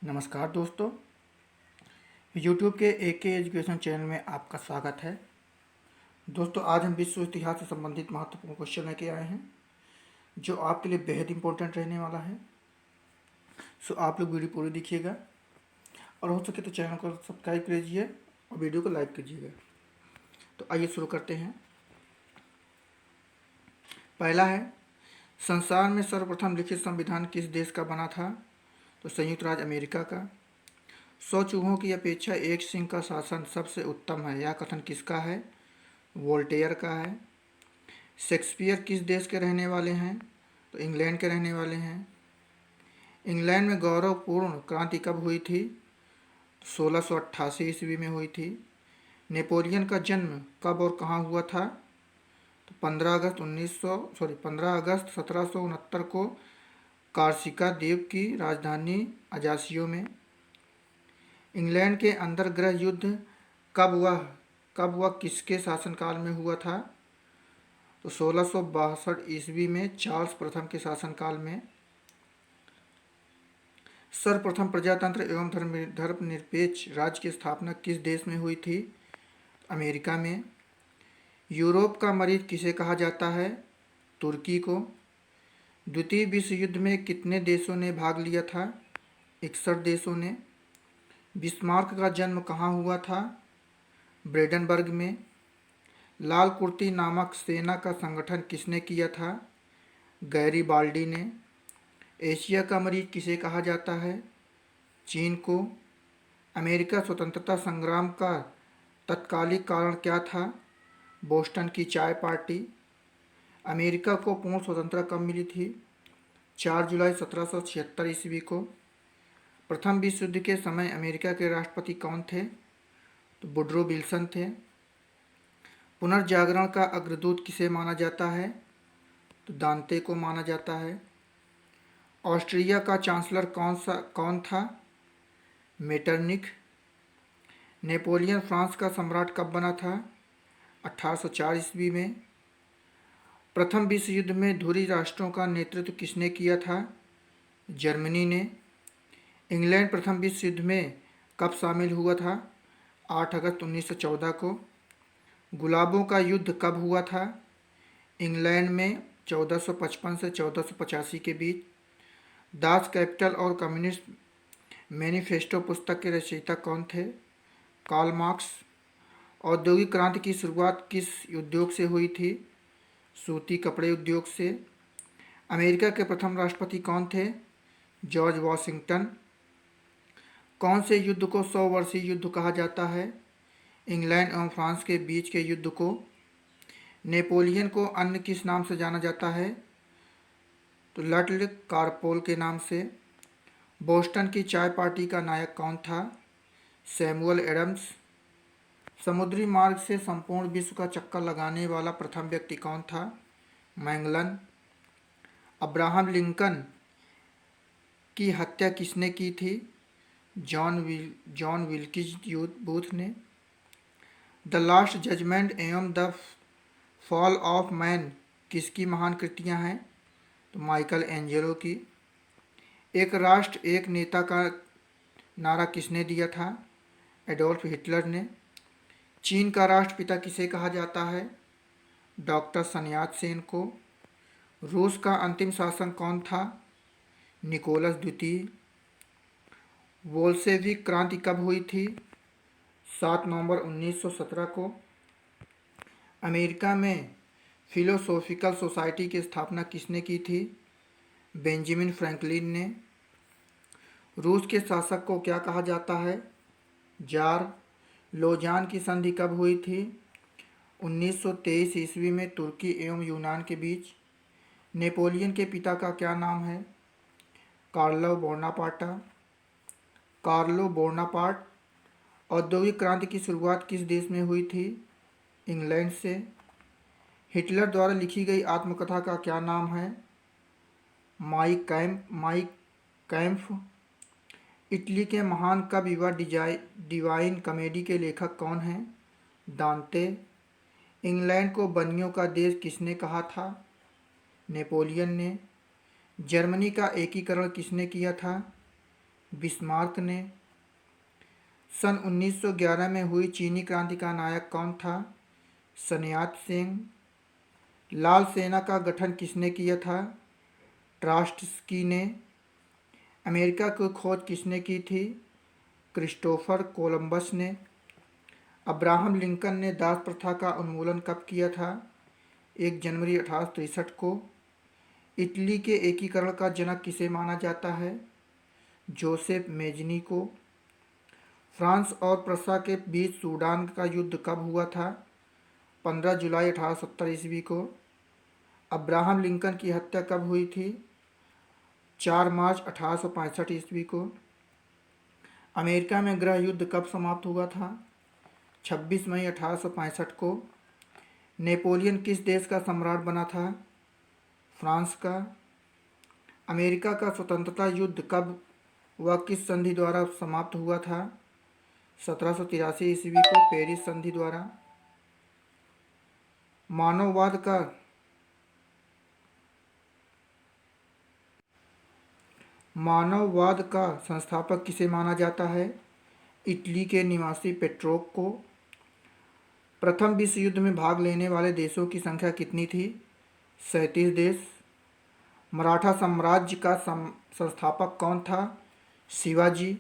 नमस्कार दोस्तों। YouTube के AK एजुकेशन चैनल में आपका स्वागत है। दोस्तों, आज हम विश्व इतिहास से संबंधित महत्वपूर्ण क्वेश्चन लेके आए हैं जो आपके लिए बेहद इंपॉर्टेंट रहने वाला है। आप लोग वीडियो पूरी देखिएगा और हो सके तो चैनल को सब्सक्राइब कीजिए और वीडियो को लाइक कीजिएगा। तो आइए शुरू करते हैं। पहला है, संसार में सर्वप्रथम लिखित संविधान किस देश का बना था? तो संयुक्त राज्य अमेरिका का। 100 चूहों की अपेक्षा एक सिंह का शासन सबसे उत्तम है, यह कथन किसका है? वोल्टेयर का है। शेक्सपियर किस देश के रहने वाले हैं? तो इंग्लैंड के रहने वाले हैं। इंग्लैंड में गौरवपूर्ण क्रांति कब हुई थी? 1688 ईस्वी में हुई थी। नेपोलियन का जन्म कब और कहाँ हुआ था? तो 15 अगस्त 1769 को कार्सिका द्वीप की राजधानी अजासियो में। इंग्लैंड के अंदर गृह युद्ध कब हुआ किसके शासनकाल में हुआ था? तो 1662 ईस्वी में चार्ल्स प्रथम के शासनकाल में। सर्वप्रथम प्रजातंत्र एवं धर्मनिरपेक्ष राज्य की स्थापना किस देश में हुई थी? अमेरिका में। यूरोप का मरीज किसे कहा जाता है? तुर्की को। द्वितीय विश्व युद्ध में कितने देशों ने भाग लिया था? 61 देशों ने। बिस्मार्क का जन्म कहाँ हुआ था? ब्रेडनबर्ग में। लाल कुर्ती नामक सेना का संगठन किसने किया था? गैरीबाल्डी ने। एशिया का मरीज किसे कहा जाता है? चीन को। अमेरिका स्वतंत्रता संग्राम का तत्कालिक कारण क्या था? बोस्टन की चाय पार्टी। अमेरिका को पूर्ण स्वतंत्रता कब मिली थी? 4 जुलाई 1776 ईस्वी को। प्रथम विश्व युद्ध के समय अमेरिका के राष्ट्रपति कौन थे? तो वुडरो विल्सन थे। पुनर्जागरण का अग्रदूत किसे माना जाता है? तो दांते को माना जाता है। ऑस्ट्रिया का चांसलर कौन था? मेटरनिख। नेपोलियन फ्रांस का सम्राट कब बना था? 1804 ईस्वी में। प्रथम विश्व युद्ध में धुरी राष्ट्रों का नेतृत्व किसने किया था? जर्मनी ने। इंग्लैंड प्रथम विश्व युद्ध में कब शामिल हुआ था? 8 अगस्त 1914 को। गुलाबों का युद्ध कब हुआ था? इंग्लैंड में 1455 से 1485 के बीच। दास कैपिटल और कम्युनिस्ट मैनिफेस्टो पुस्तक के रचयिता कौन थे? Karl Marx. औद्योगिक क्रांति की शुरुआत किस उद्योग से हुई थी? सूती कपड़े उद्योग से। अमेरिका के प्रथम राष्ट्रपति कौन थे? George Washington. कौन से युद्ध को 100 वर्षीय युद्ध कहा जाता है? इंग्लैंड एवं फ्रांस के बीच के युद्ध को। नेपोलियन को अन्य किस नाम से जाना जाता है? तो लट्ल कारपोल के नाम से। बोस्टन की चाय पार्टी का नायक कौन था? Samuel Adams. समुद्री मार्ग से संपूर्ण विश्व का चक्कर लगाने वाला प्रथम व्यक्ति कौन था? मैंगलन। अब्राहम लिंकन की हत्या किसने की थी? जॉन विल्किस बूथ ने। द लास्ट जजमेंट एवं द फॉल ऑफ मैन किसकी महान कृतियां हैं? तो माइकल एंजेलो की। एक राष्ट्र एक नेता का नारा किसने दिया था? एडोल्फ हिटलर ने। चीन का राष्ट्रपिता किसे कहा जाता है? डॉक्टर सन यात सेन को। रूस का अंतिम शासक कौन था? निकोलस द्वितीय। बोल्शेविक क्रांति कब हुई थी? 7 नवंबर 1917 को। अमेरिका में फिलोसोफिकल सोसाइटी की स्थापना किसने की थी? बेंजामिन फ्रैंकलिन ने। रूस के शासक को क्या कहा जाता है? जार। लोजान की संधि कब हुई थी? 1923 ईस्वी में तुर्की एवं यूनान के बीच। नेपोलियन के पिता का क्या नाम है? Carlo Bonaparte. औद्योगिक क्रांति की शुरुआत किस देश में हुई थी? इंग्लैंड से। हिटलर द्वारा लिखी गई आत्मकथा का क्या नाम है? माई कैम्फ। इटली के महान कवि व डिवाइन कॉमेडी के लेखक कौन हैं? दांते। इंग्लैंड को बनियों का देश किसने कहा था? नेपोलियन ने। जर्मनी का एकीकरण किसने किया था? बिस्मार्क ने। सन 1911 में हुई चीनी क्रांति का नायक कौन था? सन यात सेंग। लाल सेना का गठन किसने किया था? ट्रास्टस्की ने। अमेरिका की खोज किसने की थी? क्रिस्टोफर कोलंबस ने। अब्राहम लिंकन ने दास प्रथा का उन्मूलन कब किया था? 1 जनवरी 1863 को। इटली के एकीकरण का जनक किसे माना जाता है? जोसेफ मेजनी को। फ्रांस और प्रसा के बीच सूडान का युद्ध कब हुआ था? 15 जुलाई 1870 ईस्वी को। अब्राहम लिंकन की हत्या कब हुई थी? 4 मार्च 1865 ईस्वी को। अमेरिका में गृह युद्ध कब समाप्त हुआ था? 26 मई 1865 को। नेपोलियन किस देश का सम्राट बना था? फ्रांस का। अमेरिका का स्वतंत्रता युद्ध कब व किस संधि द्वारा समाप्त हुआ था? 1783 ईस्वी को पेरिस संधि द्वारा। मानववाद का संस्थापक किसे माना जाता है? इटली के निवासी पेट्रोक को। प्रथम विश्व युद्ध में भाग लेने वाले देशों की संख्या कितनी थी? 37 देश। मराठा साम्राज्य का संस्थापक कौन था? शिवाजी।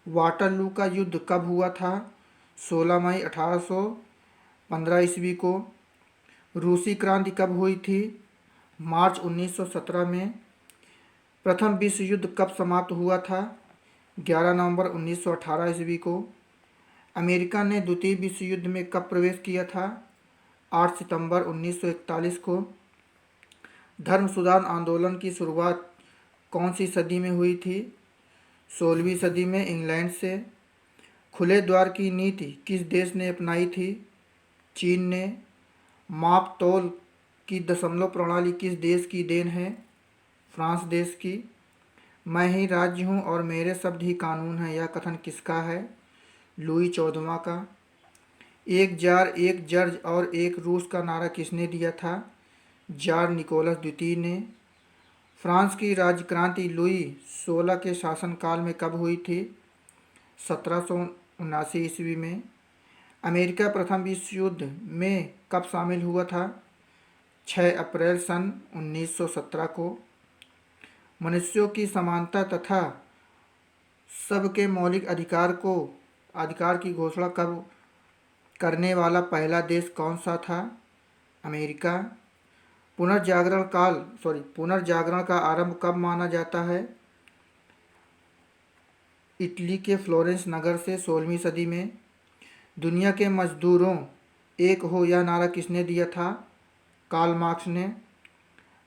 वाटरलू का युद्ध कब हुआ था? 16 मई 1815 ईस्वी को। रूसी क्रांति कब हुई थी? मार्च 1917 में। प्रथम विश्व युद्ध कब समाप्त हुआ था? 11 नवंबर 1918 ईस्वी को। अमेरिका ने द्वितीय विश्व युद्ध में कब प्रवेश किया था? 8 सितंबर 1941 को। धर्म सुधार आंदोलन की शुरुआत कौन सी सदी में हुई थी? 16वीं सदी में इंग्लैंड से। खुले द्वार की नीति किस देश ने अपनाई थी? चीन ने। माप तोल की दशमलव प्रणाली किस देश की देन है? फ्रांस देश की। मैं ही राज्य हूँ और मेरे शब्द ही कानून है, यह कथन किसका है? लुई 14वां का। एक जार, एक जर्ज और एक रूस का नारा किसने दिया था? जार निकोलस द्वितीय ने। फ्रांस की राजक्रांति लुई 16 के शासनकाल में कब हुई थी? 1779 ईस्वी में। अमेरिका प्रथम विश्व युद्ध में कब शामिल हुआ था? 6 अप्रैल सन 1917 को। मनुष्यों की समानता तथा सबके मौलिक अधिकार की घोषणा कब करने वाला पहला देश कौन सा था? अमेरिका। पुनर्जागरण का आरंभ कब माना जाता है? इटली के फ्लोरेंस नगर से 16वीं सदी में। दुनिया के मजदूरों एक हो, यह नारा किसने दिया था? कार्ल मार्क्स ने।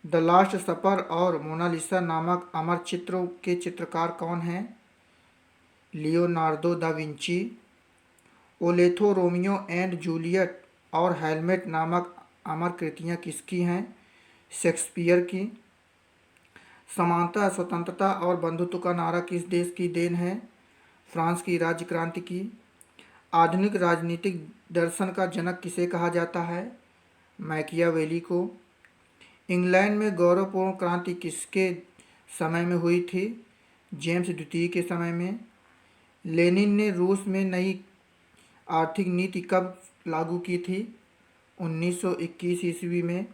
द लास्ट सपर और मोनालिसा नामक अमर चित्रों के चित्रकार कौन हैं? Leonardo da Vinci. ओलेथो रोमियो एंड जूलियट और हैमलेट नामक अमर कृतियाँ किसकी हैं? शेक्सपियर की। समानता, स्वतंत्रता और बंधुत्व का नारा किस देश की देन है? फ्रांस की राज्य क्रांति की। आधुनिक राजनीतिक दर्शन का जनक किसे कहा जाता है? मैकियावेली को। इंग्लैंड में गौरवपूर्ण क्रांति किसके समय में हुई थी? जेम्स द्वितीय के समय में। लेनिन ने रूस में नई आर्थिक नीति कब लागू की थी? 1921 ईस्वी में।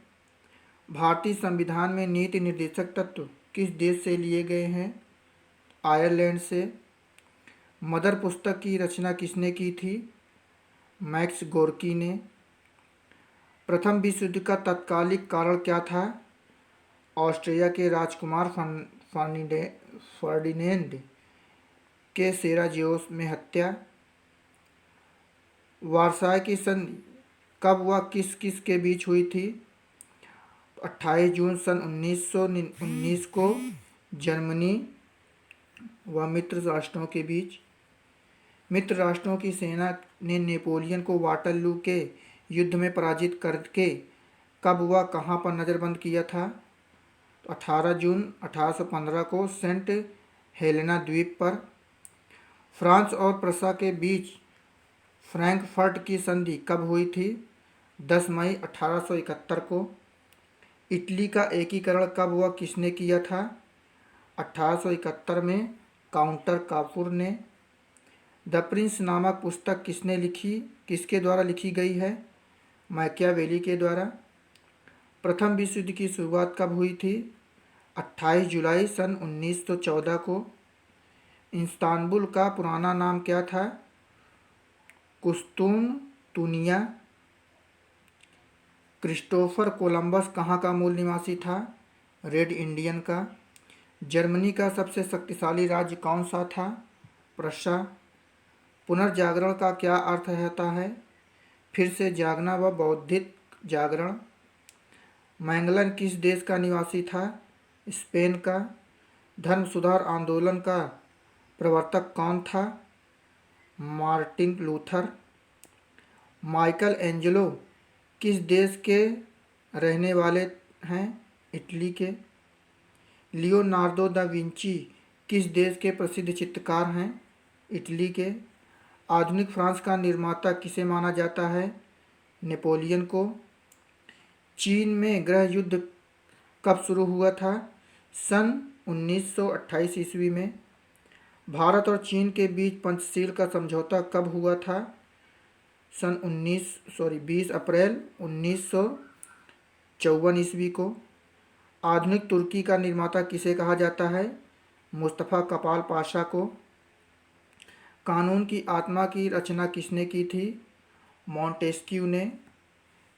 भारतीय संविधान में नीति निर्देशक तत्व किस देश से लिए गए हैं? आयरलैंड से। मदर पुस्तक की रचना किसने की थी? मैक्स गोर्की ने। प्रथम विश्व युद्ध का तत्कालिक कारण क्या था? ऑस्ट्रिया के राजकुमार फर्डिनेंड के सेराजियोस में हत्या। वारसाय की संधि कब व किस किस के बीच हुई थी? 28 जून सन 1919 को जर्मनी व मित्र राष्ट्रों के बीच। मित्र राष्ट्रों की सेना ने नेपोलियन को वाटरलू के युद्ध में पराजित करके कब व कहाँ पर नज़रबंद किया था? 18 जून 1815 को सेंट हेलेना द्वीप पर। फ्रांस और प्रसा के बीच फ्रैंकफर्ट की संधि कब हुई थी? 10 मई 1871 को। इटली का एकीकरण कब व किसने किया था? 1871 में काउंटर काफूर ने। द प्रिंस नामक पुस्तक किसके द्वारा लिखी गई है? मैकियावेली के द्वारा। प्रथम विश्व युद्ध की शुरुआत कब हुई थी? 28 जुलाई सन 1914 को। इस्तांबुल का पुराना नाम क्या था? कुस्तुनतुनिया। क्रिस्टोफर कोलंबस कहाँ का मूल निवासी था? रेड इंडियन का। जर्मनी का सबसे शक्तिशाली राज्य कौन सा था? प्रशा। पुनर्जागरण का क्या अर्थ होता है? फिर से जागना व बौद्धिक जागरण। मैंगलन किस देश का निवासी था? स्पेन का। धर्म सुधार आंदोलन का प्रवर्तक कौन था? Martin Luther. माइकल एंजेलो किस देश के रहने वाले हैं? इटली के। लियोनार्दो दा विंची किस देश के प्रसिद्ध चित्रकार हैं? इटली के। आधुनिक फ्रांस का निर्माता किसे माना जाता है? नेपोलियन को। चीन में गृह युद्ध कब शुरू हुआ था? सन 1928 ईस्वी में। भारत और चीन के बीच पंचशील का समझौता कब हुआ था? सन 20 अप्रैल 1954 ईस्वी को। आधुनिक तुर्की का निर्माता किसे कहा जाता है? मुस्तफ़ा कमाल पाशा को। कानून की आत्मा की रचना किसने की थी? मॉन्टेस्क्यू ने।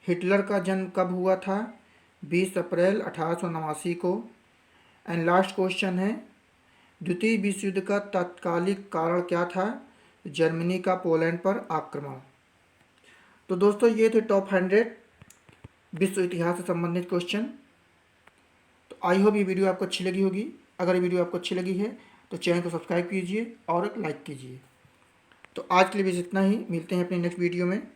हिटलर का जन्म कब हुआ था? 20 अप्रैल 1889 को। एंड लास्ट क्वेश्चन है, द्वितीय विश्व युद्ध का तात्कालिक कारण क्या था? जर्मनी का पोलैंड पर आक्रमण। तो दोस्तों ये थे टॉप 100 विश्व इतिहास से संबंधित क्वेश्चन। तो आई होप ये वीडियो आपको अच्छी लगी होगी। अगर ये वीडियो आपको अच्छी लगी है तो चैनल को सब्सक्राइब कीजिए और लाइक कीजिए। तो आज के लिए बस इतना ही, मिलते हैं अपने नेक्स्ट वीडियो में।